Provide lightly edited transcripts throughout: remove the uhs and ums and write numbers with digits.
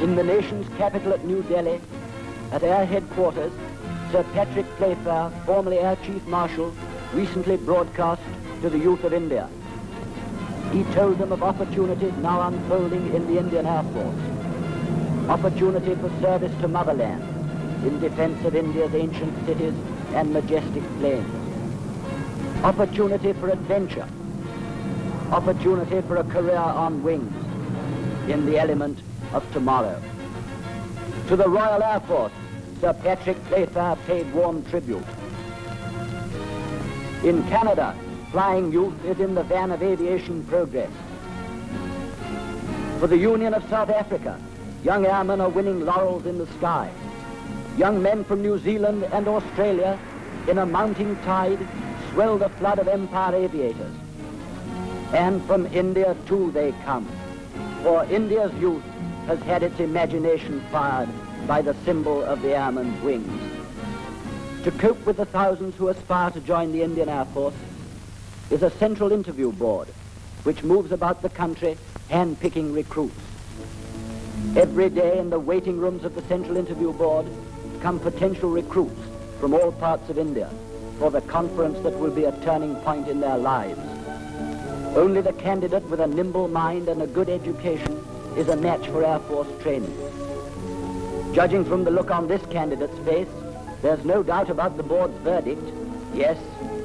In the nation's capital at New Delhi, at Air Headquarters, Sir Patrick Playfair, formerly Air Chief Marshal, recently broadcast to the youth of India. He told them of opportunities now unfolding in the Indian Air Force. Opportunity for service to motherland in defense of India's ancient cities and majestic plains. Opportunity for adventure. Opportunity for a career on wings in the element of tomorrow. To the Royal Air Force, Sir Patrick Playfair paid warm tribute. In Canada, flying youth is in the van of aviation progress. For the Union of South Africa, young airmen are winning laurels in the sky. Young men from New Zealand and Australia, in a mounting tide, swell the flood of Empire aviators. And from India too they come, for India's youth has had its imagination fired by the symbol of the airman's wings. To cope with the thousands who aspire to join the Indian Air Force is a central interview board which moves about the country hand-picking recruits. Every day in the waiting rooms of the Central Interview Board come potential recruits from all parts of India for the conference that will be a turning point in their lives. Only the candidate with a nimble mind and a good education is a match for Air Force training. Judging from the look on this candidate's face, there's no doubt about the board's verdict. Yes,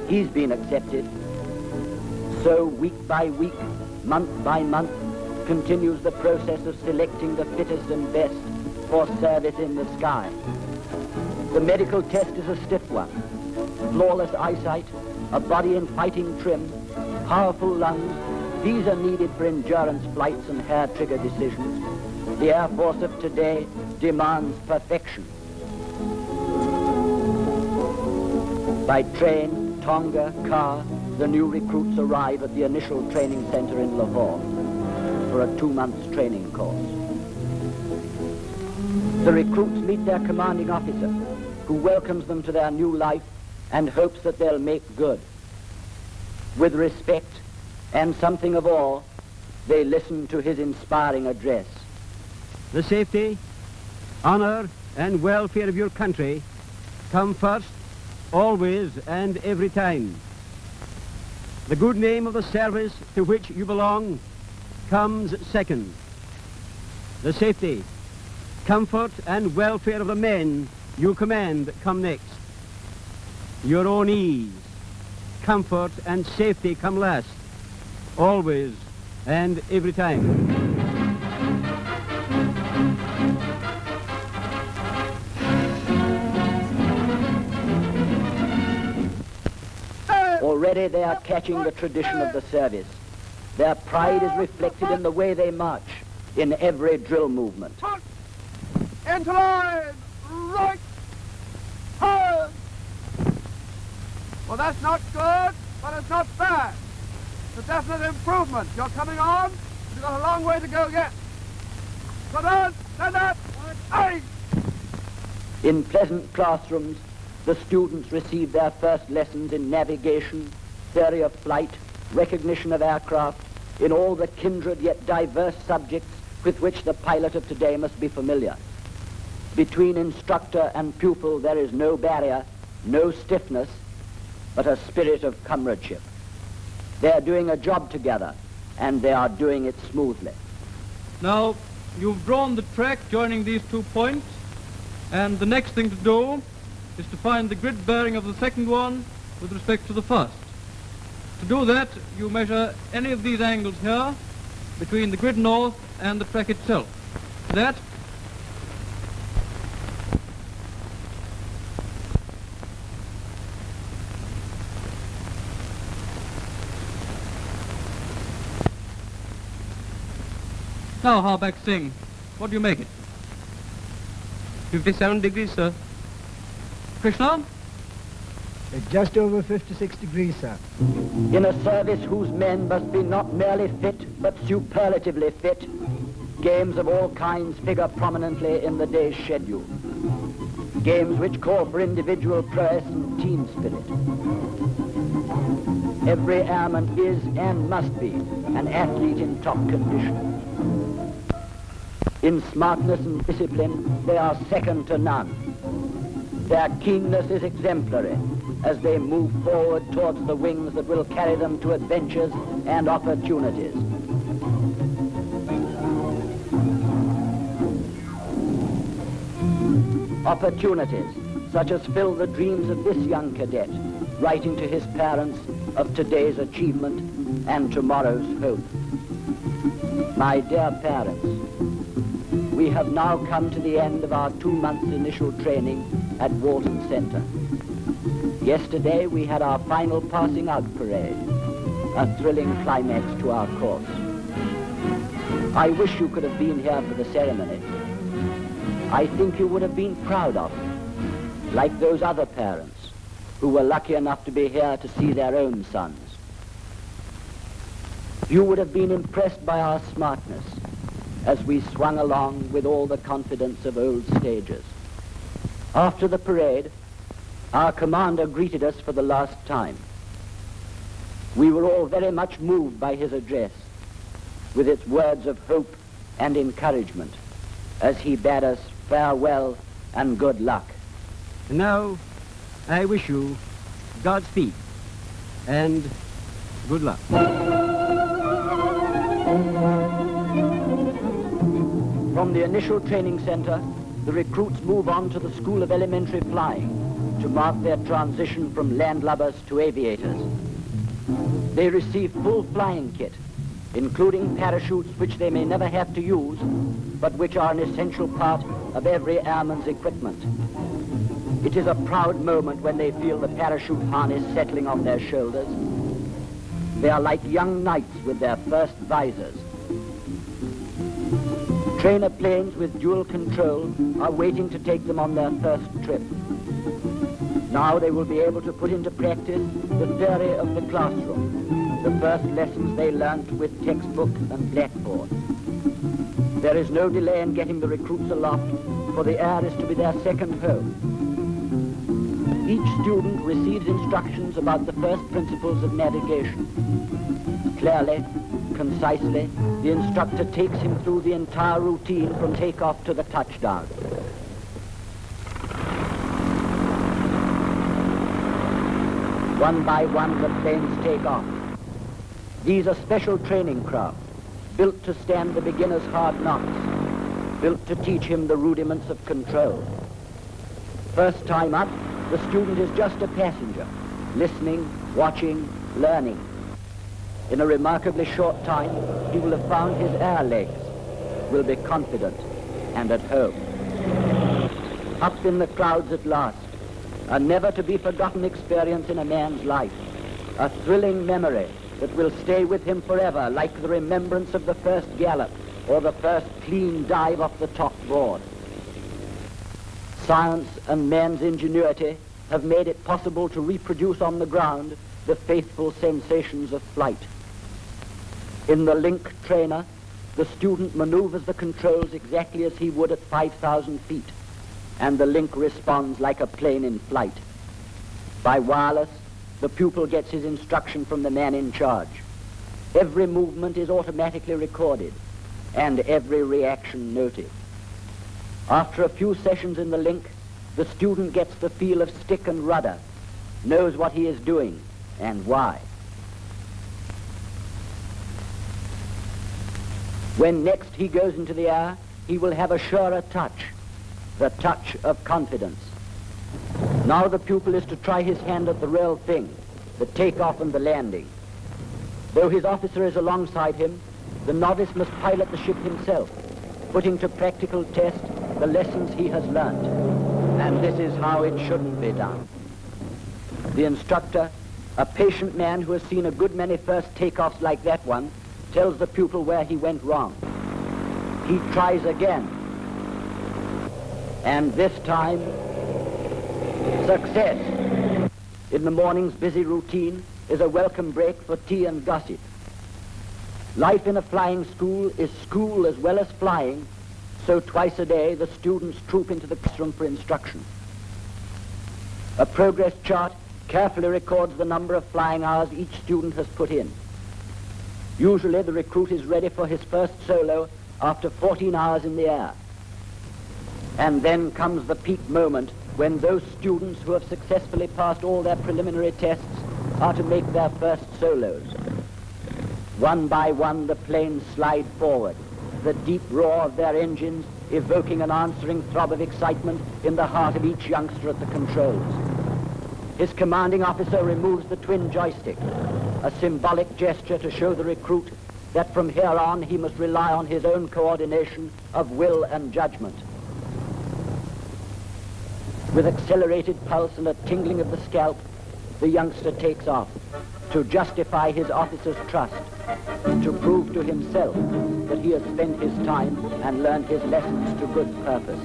he's been accepted. So week by week, month by month, continues the process of selecting the fittest and best for service in the sky. The medical test is a stiff one. Flawless eyesight, a body in fighting trim, powerful lungs, these are needed for endurance flights and hair-trigger decisions. The Air Force of today demands perfection. By train, tonga, car, the new recruits arrive at the initial training center in Lahore for a 2-month training course. The recruits meet their commanding officer, who welcomes them to their new life and hopes that they'll make good. With respect and something of awe, they listen to his inspiring address. The safety, honor, and welfare of your country come first, always and every time. The good name of the service to which you belong comes second. The safety, comfort, and welfare of the men you command come next. Your own ease, comfort, and safety come last, always and every time. Already they are catching the tradition of the service. Their pride is reflected in the way they march, in every drill movement. Into line! Right! Hard! Well, that's not good, but it's not bad. It's a definite improvement. You're coming on. You've got a long way to go yet. So down, stand up, aye! In pleasant classrooms, the students receive their first lessons in navigation, theory of flight, recognition of aircraft, in all the kindred yet diverse subjects with which the pilot of today must be familiar. Between instructor and pupil there is no barrier, no stiffness, but a spirit of comradeship. They are doing a job together, and they are doing it smoothly. Now, you've drawn the track joining these 2 points, and the next thing to do is to find the grid bearing of the second one with respect to the first. To do that, you measure any of these angles here between the grid north and the track itself. That Now, Harbeck Singh, what do you make it? 57 degrees, sir. Krishna? It's just over 56 degrees, sir. In a service whose men must be not merely fit, but superlatively fit, games of all kinds figure prominently in the day's schedule. Games which call for individual prowess and team spirit. Every airman is and must be an athlete in top condition. In smartness and discipline, they are second to none. Their keenness is exemplary as they move forward towards the wings that will carry them to adventures and opportunities. Opportunities such as fill the dreams of this young cadet, writing to his parents of today's achievement and tomorrow's hope. My dear parents, we have now come to the end of our 2 months initial training at Walton Center. Yesterday we had our final passing out parade, a thrilling climax to our course. I wish you could have been here for the ceremony. I think you would have been proud of it, like those other parents who were lucky enough to be here to see their own sons. You would have been impressed by our smartness as we swung along with all the confidence of old stagers. After the parade, our commander greeted us for the last time. We were all very much moved by his address, with its words of hope and encouragement, as he bade us farewell and good luck. And now, I wish you Godspeed and good luck. From the initial training center, the recruits move on to the School of Elementary Flying to mark their transition from landlubbers to aviators. They receive full flying kit, including parachutes which they may never have to use, but which are an essential part of every airman's equipment. It is a proud moment when they feel the parachute harness settling on their shoulders. They are like young knights with their first visors. Trainer planes with dual control are waiting to take them on their first trip. Now they will be able to put into practice the theory of the classroom, the first lessons they learnt with textbook and blackboard. There is no delay in getting the recruits aloft, for the air is to be their second home. Each student receives instructions about the first principles of navigation. Clearly, concisely, the instructor takes him through the entire routine from takeoff to the touchdown. One by one, the planes take off. These are special training craft, built to stand the beginner's hard knocks, built to teach him the rudiments of control. First time up, the student is just a passenger, listening, watching, learning. In a remarkably short time, he will have found his air legs, will be confident and at home. Up in the clouds at last, a never-to-be-forgotten experience in a man's life, a thrilling memory that will stay with him forever, like the remembrance of the first gallop or the first clean dive off the top board. Science and man's ingenuity have made it possible to reproduce on the ground the faithful sensations of flight. In the Link trainer, the student maneuvers the controls exactly as he would at 5,000 feet, and the Link responds like a plane in flight. By wireless, the pupil gets his instruction from the man in charge. Every movement is automatically recorded, and every reaction noted. After a few sessions in the Link, the student gets the feel of stick and rudder, knows what he is doing and why. When next he goes into the air, he will have a surer touch, the touch of confidence. Now the pupil is to try his hand at the real thing, the takeoff and the landing. Though his officer is alongside him, the novice must pilot the ship himself, putting to practical test the lessons he has learnt. And this is how it shouldn't be done. The instructor, a patient man who has seen a good many first takeoffs like that one, tells the pupil where he went wrong. He tries again. And this time, success. In the morning's busy routine is a welcome break for tea and gossip. Life in a flying school is school as well as flying, so twice a day the students troop into the classroom for instruction. A progress chart carefully records the number of flying hours each student has put in. Usually the recruit is ready for his first solo after 14 hours in the air. And then comes the peak moment when those students who have successfully passed all their preliminary tests are to make their first solos. One by one, the planes slide forward, the deep roar of their engines evoking an answering throb of excitement in the heart of each youngster at the controls. His commanding officer removes the twin joystick, a symbolic gesture to show the recruit that from here on he must rely on his own coordination of will and judgment. With accelerated pulse and a tingling of the scalp, the youngster takes off to justify his officer's trust, to prove to himself that he has spent his time and learned his lessons to good purpose.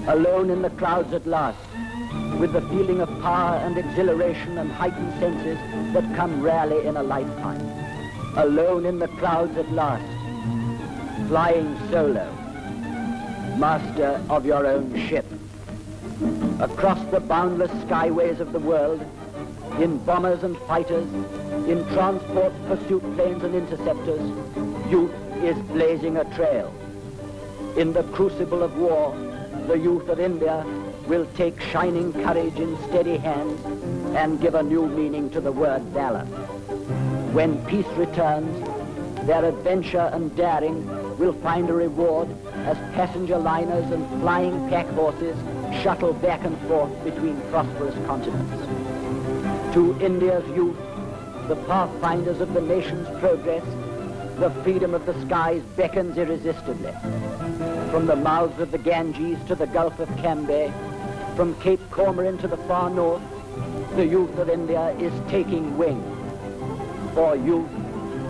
Alone in the clouds at last, with the feeling of power and exhilaration and heightened senses that come rarely in a lifetime. Alone in the clouds at last, flying solo, master of your own ship. Across the boundless skyways of the world, in bombers and fighters, in transport, pursuit planes and interceptors, youth is blazing a trail. In the crucible of war, the youth of India will take shining courage in steady hands and give a new meaning to the word valor. When peace returns, their adventure and daring will find a reward as passenger liners and flying pack horses shuttle back and forth between prosperous continents. To India's youth, the pathfinders of the nation's progress, the freedom of the skies beckons irresistibly. From the mouths of the Ganges to the Gulf of Cambay, from Cape Cormoran to the far north, the youth of India is taking wing. For youth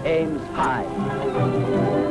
aims high.